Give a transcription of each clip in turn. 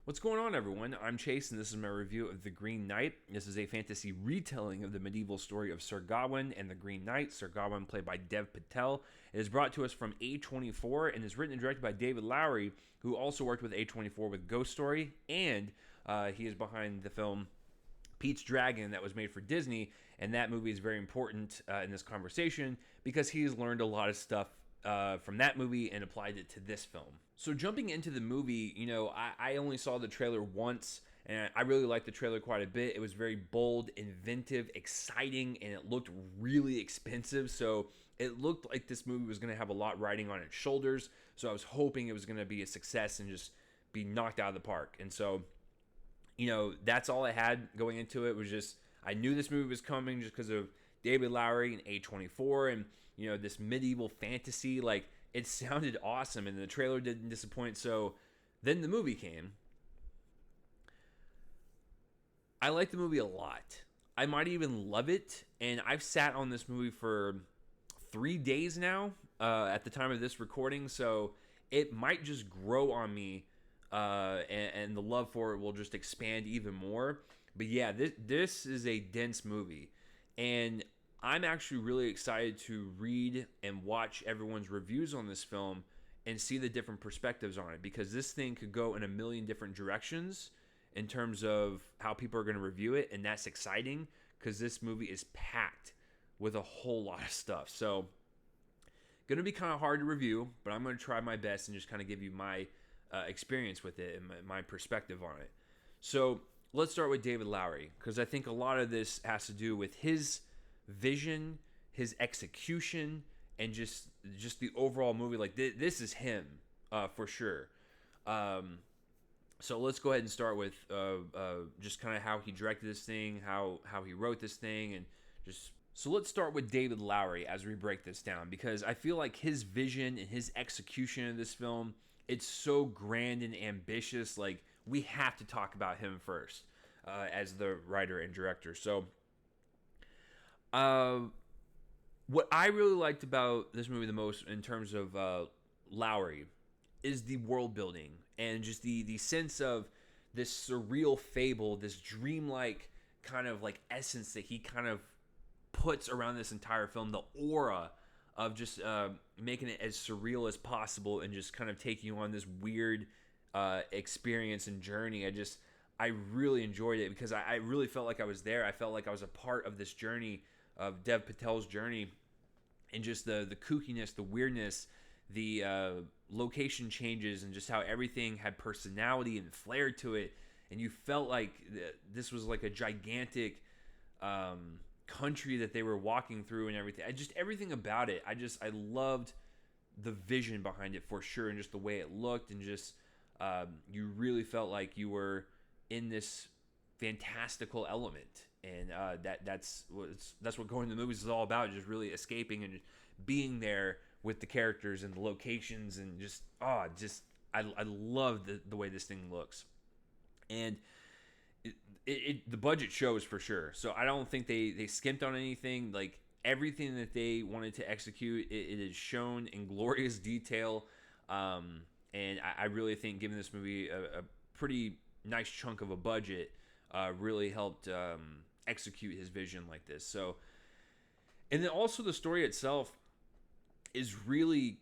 What's going on, everyone? I'm Chase, and this is my review of The Green Knight. This is a fantasy retelling of the medieval story of Sir Gawain and the Green Knight. Sir Gawain, played by Dev Patel. It is brought to us from A24 and is written and directed by David Lowery, who also worked with A24 with Ghost Story, and he is behind the film Pete's Dragon that was made for Disney, and that movie is very important in this conversation because he's learned a lot of stuff from that movie and applied it to this film. So jumping into the movie, I only saw the trailer once, and I really liked the trailer quite a bit. It was very bold, inventive, exciting, and it looked really expensive. So it looked like this movie was going to have a lot riding on its shoulders. So I was hoping it was going to be a success and just be knocked out of the park. And so, that's all I had going into it. Was just, I knew this movie was coming just because of David Lowery and A24 and, this medieval fantasy. Like, it sounded awesome, and the trailer didn't disappoint. So then the movie came. I like the movie a lot. I might even love it, and I've sat on this movie for 3 days now at the time of this recording, so it might just grow on me, and the love for it will just expand even more. But yeah, this is a dense movie, and I'm actually really excited to read and watch everyone's reviews on this film and see the different perspectives on it, because this thing could go in a million different directions in terms of how people are going to review it, and that's exciting because this movie is packed with a whole lot of stuff. So, going to be kind of hard to review, but I'm going to try my best and just kind of give you my experience with it and my perspective on it. So, let's start with David Lowery, because I think a lot of this has to do with his vision, his execution, and just the overall movie. Like, this is him for sure. So let's go ahead and start with just kind of how he directed this thing, how he wrote this thing, and just so let's start with David Lowery as we break this down, because I feel like his vision and his execution of this film, it's so grand and ambitious. Like, we have to talk about him first as the writer and director. So what I really liked about this movie the most in terms of Lowry is the world building and just the sense of this surreal fable, this dreamlike kind of like essence that he kind of puts around this entire film, the aura of just making it as surreal as possible and just kind of taking you on this weird experience and journey. I really enjoyed it because I really felt like I was there. I felt like I was a part of this journey, of Dev Patel's journey, and just the kookiness, the weirdness, the location changes, and just how everything had personality and flair to it. And you felt like this was like a gigantic country that they were walking through and everything. Everything about it. I loved the vision behind it for sure, and just the way it looked, and just you really felt like you were in this fantastical element, and that's what going to the movies is all about, just really escaping and being there with the characters and the locations, and I love the way this thing looks. And the budget shows for sure, so I don't think they skimped on anything. Like, everything that they wanted to execute, it is shown in glorious detail, and I really think giving this movie a pretty nice chunk of a budget really helped execute his vision like this. So, and then also the story itself is really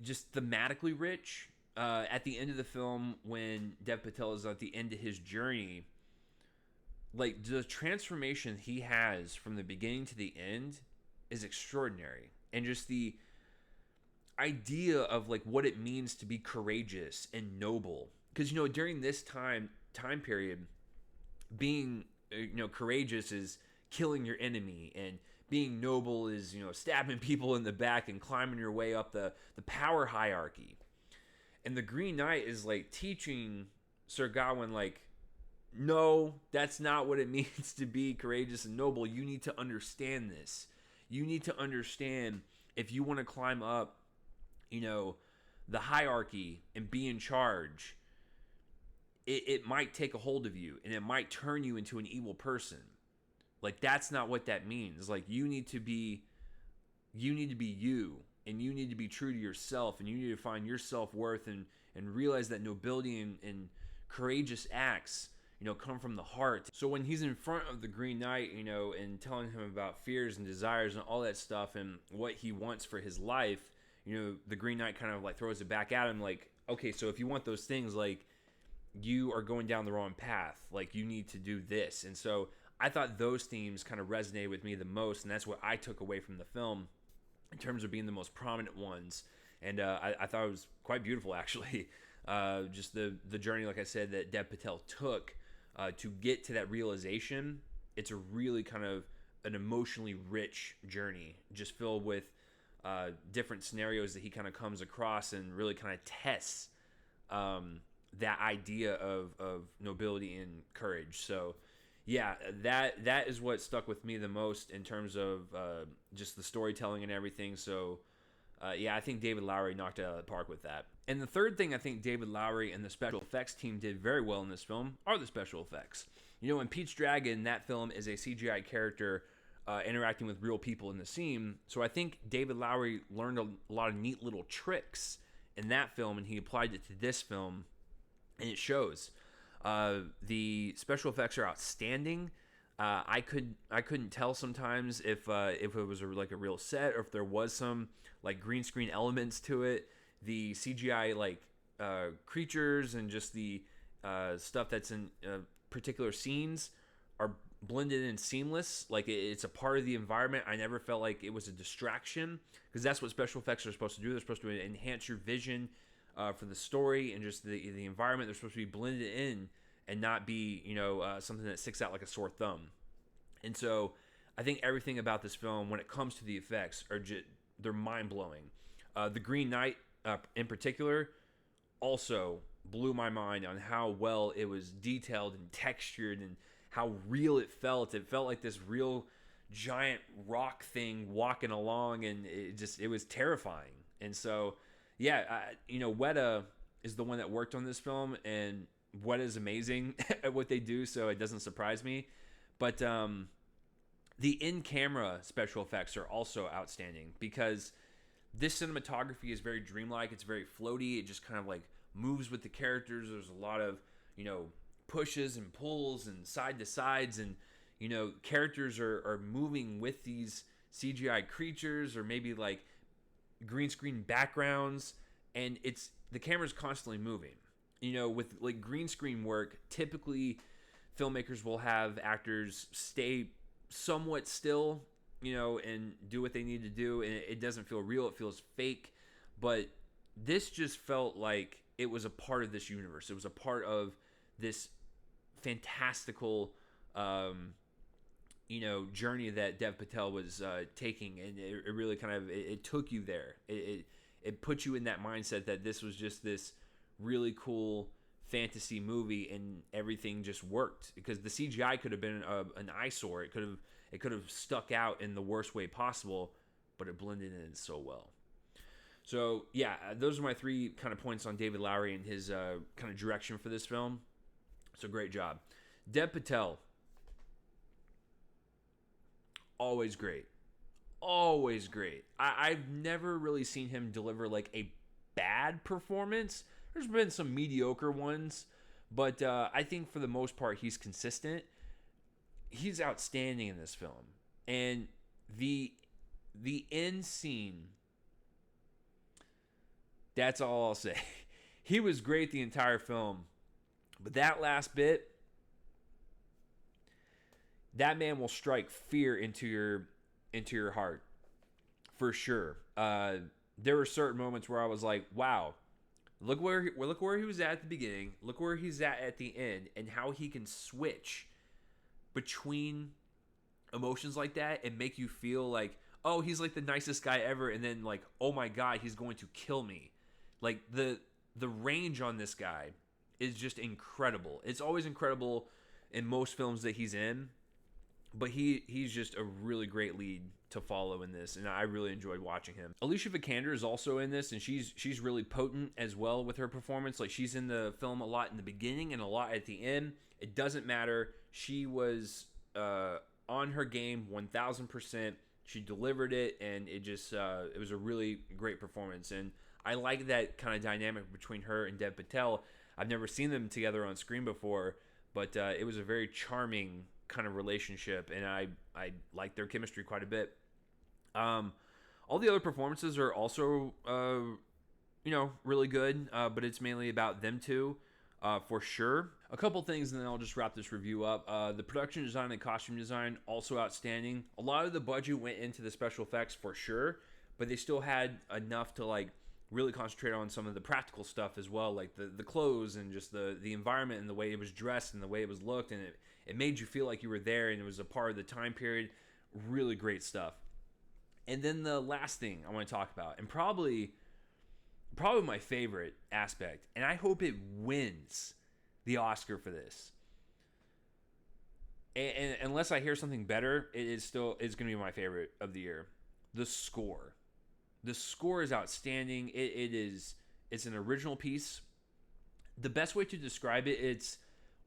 just thematically rich. At the end of the film, when Dev Patel is at the end of his journey, like, the transformation he has from the beginning to the end is extraordinary, and just the idea of like what it means to be courageous and noble. Because during this time period, being courageous is killing your enemy, and being noble is stabbing people in the back and climbing your way up the power hierarchy. And the Green Knight is like teaching Sir Gawain, like, no, that's not what it means to be courageous and noble. You need to understand this. You need to understand, if you want to climb up the hierarchy and be in charge, it might take a hold of you, and it might turn you into an evil person. Like, that's not what that means. Like, you need to be you, and you need to be true to yourself, and you need to find your self-worth, and realize that nobility and courageous acts, come from the heart. So when he's in front of the Green Knight, and telling him about fears and desires and all that stuff and what he wants for his life, the Green Knight kind of like throws it back at him like, okay, so if you want those things, like, you are going down the wrong path. Like, you need to do this. And so I thought those themes kind of resonated with me the most, and that's what I took away from the film in terms of being the most prominent ones. And I thought it was quite beautiful, actually. Just the journey, like I said, that Dev Patel took to get to that realization. It's a really kind of an emotionally rich journey, just filled with different scenarios that he kind of comes across and really kind of tests that idea of nobility and courage. So yeah, that is what stuck with me the most in terms of just the storytelling and everything. So yeah, I think David Lowery knocked it out of the park with that. And the third thing I think David Lowery and the special effects team did very well in this film are the special effects. In Pete's Dragon, that film is a CGI character interacting with real people in the scene. So I think David Lowery learned a lot of neat little tricks in that film, and he applied it to this film, and it shows. The special effects are outstanding. I couldn't tell sometimes if it was like a real set or if there was some like green screen elements to it. The CGI like creatures and just the stuff that's in particular scenes are blended in seamless. Like it's a part of the environment. I never felt like it was a distraction, because that's what special effects are supposed to do. They're supposed to enhance your vision for the story and just the environment. They're supposed to be blended in and not be, something that sticks out like a sore thumb. And so I think everything about this film, when it comes to the effects, they're mind-blowing. The Green Knight, in particular, also blew my mind on how well it was detailed and textured and how real it felt. It felt like this real giant rock thing walking along, and it was terrifying. And so yeah, Weta is the one that worked on this film, and Weta is amazing at what they do, so it doesn't surprise me. But the in-camera special effects are also outstanding, because this cinematography is very dreamlike. It's very floaty. It just kind of like moves with the characters. There's a lot of, pushes and pulls and side to sides, and, characters are moving with these CGI creatures or maybe like green screen backgrounds, and the camera's constantly moving. With like green screen work, typically filmmakers will have actors stay somewhat still, and do what they need to do, and it doesn't feel real. It feels fake. But this just felt like it was a part of this universe. It was a part of this fantastical journey that Dev Patel was taking, and it really kind of it took you there. It put you in that mindset that this was just this really cool fantasy movie, and everything just worked, because the CGI could have been an eyesore. It could have stuck out in the worst way possible, but it blended in so well. So yeah, those are my three kind of points on David Lowery and his kind of direction for this film. So great job. Dev Patel, always great. Always great. I've never really seen him deliver like a bad performance. There's been some mediocre ones, but I think for the most part he's consistent. He's outstanding in this film. And the end scene, that's all I'll say. He was great the entire film, but that last bit, that man will strike fear into your heart, for sure. There were certain moments where I was like, wow, look where he was at the beginning, look where he's at the end, and how he can switch between emotions like that and make you feel like, oh, he's like the nicest guy ever, and then like, oh my god, he's going to kill me. Like the range on this guy is just incredible. It's always incredible in most films that he's in, but he's just a really great lead to follow in this, and I really enjoyed watching him. Alicia Vikander is also in this, and she's really potent as well with her performance. Like, she's in the film a lot in the beginning and a lot at the end. It doesn't matter. She was on her game 1000%. She delivered it, and it was a really great performance. And I like that kind of dynamic between her and Dev Patel. I've never seen them together on screen before, but it was a very charming kind of relationship, and I like their chemistry quite a bit. All the other performances are also really good, but it's mainly about them two, for sure. A couple things, and then I'll just wrap this review up. The production design and costume design also outstanding. A lot of the budget went into the special effects for sure, but they still had enough to like really concentrate on some of the practical stuff as well, like the clothes and just the environment and the way it was dressed and the way it was looked, and it made you feel like you were there and it was a part of the time period. Really great stuff. And then the last thing I want to talk about, and probably my favorite aspect, and I hope it wins the Oscar for this. And unless I hear something better, it's going to be my favorite of the year. The score. The score is outstanding. It's an original piece. The best way to describe it, it's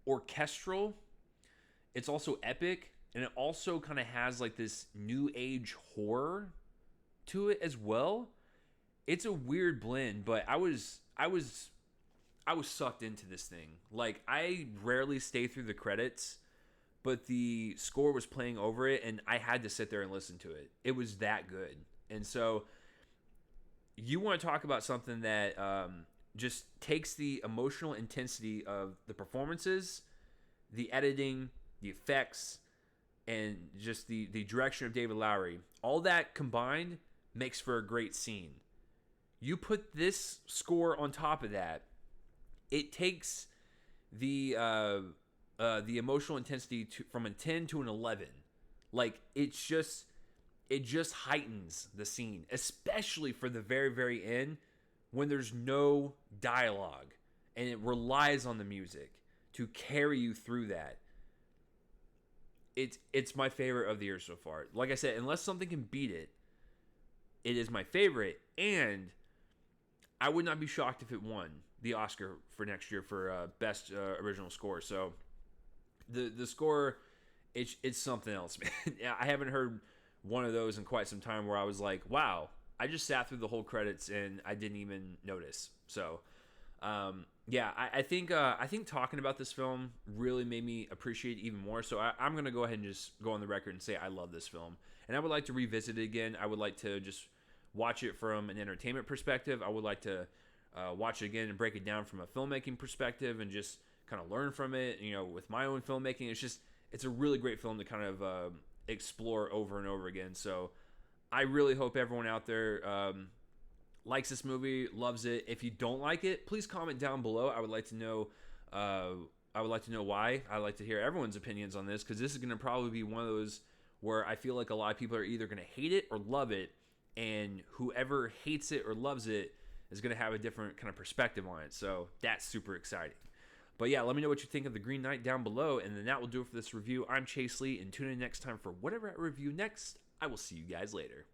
orchestral. It's also epic, and it also kind of has like this new age horror to it as well. It's a weird blend, but I was sucked into this thing. Like, I rarely stay through the credits, but the score was playing over it, and I had to sit there and listen to it. It was that good. And so, you want to talk about something that just takes the emotional intensity of the performances, the editing, the effects, and just the direction of David Lowery. All that combined makes for a great scene. You put this score on top of that, it takes the emotional intensity from a 10 to an 11. Like, it just heightens the scene, especially for the very, very end when there's no dialogue and it relies on the music to carry you through that. It's my favorite of the year so far. Like I said, unless something can beat it, it is my favorite, and I would not be shocked if it won the Oscar for next year for best original score. So the score, it's something else, man. I haven't heard one of those in quite some time where I was like, wow, I just sat through the whole credits and I didn't even notice. So I think talking about this film really made me appreciate it even more. So I'm going to go ahead and just go on the record and say I love this film. And I would like to revisit it again. I would like to just watch it from an entertainment perspective. I would like to watch it again and break it down from a filmmaking perspective and just kind of learn from it, with my own filmmaking. It's a really great film to kind of explore over and over again. So I really hope everyone out there likes this movie, loves it. If you don't like it, please comment down below. I would like to know why. I'd like to hear everyone's opinions on this, because this is going to probably be one of those where I feel like a lot of people are either going to hate it or love it, and whoever hates it or loves it is going to have a different kind of perspective on it. So that's super exciting. But yeah, let me know what you think of The Green Knight down below, and then that will do it for this review. I'm Chase Lee, and tune in next time for whatever I review next. I will see you guys later.